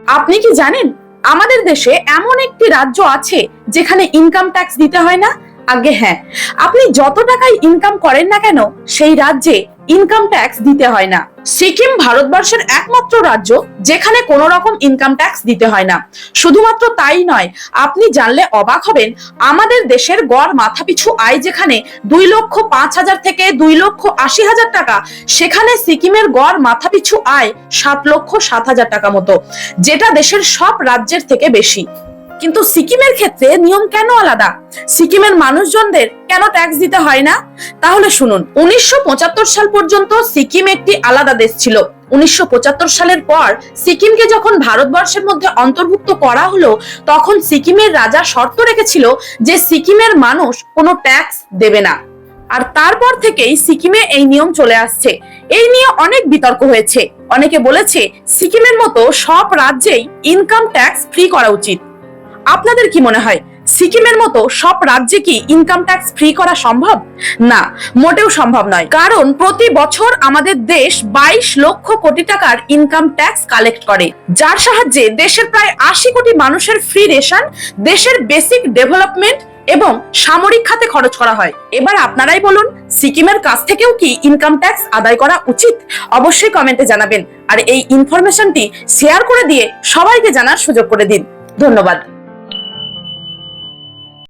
আপনি কি জানেন আমাদের দেশে এমন একটি রাজ্য আছে যেখানে ইনকাম ট্যাক্স দিতে হয় না? আগে হ্যাঁ, আপনি যত টাকাই ইনকাম করেন না কেন সেই রাজ্যে ইনকাম ট্যাক্স দিতে হয় না। সিকিম ভারতবর্ষের একমাত্র রাজ্য যেখানে কোনো রকম ইনকাম ট্যাক্স দিতে হয় না। শুধুমাত্র তাই নয়, আপনি জানলে অবাক হবেন, আমাদের দেশের গড় মাথাপিছু আয় যেখানে 2,05,000 থেকে 2,80,000 টাকা, সেখানে সিকিমের গড় মাথাপিছু আয় 7,07,000 টাকা মতো, যেটা দেশের সব রাজ্যের থেকে বেশি। কিন্তু সিকিমের ক্ষেত্রে নিয়ম কেন আলাদা? সিকিমের মানুষজনদের কেন ট্যাক্স দিতে হয় না? তাহলে শুনুন, 1975 সাল পর্যন্ত সিকিম একটি আলাদা দেশ ছিল। 1975 সালের পর সিকিমকে যখন ভারতবর্ষের মধ্যে অন্তর্ভুক্ত করা হলো, তখন সিকিমের রাজা শর্ত রেখেছিল যে সিকিমের মানুষ কোনো ট্যাক্স দেবে না। আর তারপর থেকেই সিকিমে এই নিয়ম চলে আসছে। এই নিয়ে অনেক বিতর্ক হয়েছে। অনেকে বলেছে সিকিমের মতো সব রাজ্যেই ইনকাম ট্যাক্স ফ্রি করা উচিত। আপনাদের কি মনে হয়, সিকিমের মতো সব রাজ্যে কি ইনকাম ট্যাক্স ফ্রি করা সম্ভব? না, মোটেও সম্ভব নয়। কারণ প্রতি বছর আমাদের দেশ 22 লক্ষ কোটি টাকার ইনকাম ট্যাক্স কালেক্ট করে, যার সাহায্যে দেশের প্রায় 80 কোটি মানুষের ফ্রি রেশন, দেশের বেসিক ডেভেলপমেন্ট এবং সামরিক খাতে খরচ করা হয়। এবার আপনারাই বলুন, সিকিমের কাছ থেকেও কি ইনকাম ট্যাক্স আদায় করা উচিত? অবশ্যই কমেন্টে জানাবেন। আর এই ইনফরমেশনটি শেয়ার করে দিয়ে সবাইকে জানার সুযোগ করে দিন। ধন্যবাদ।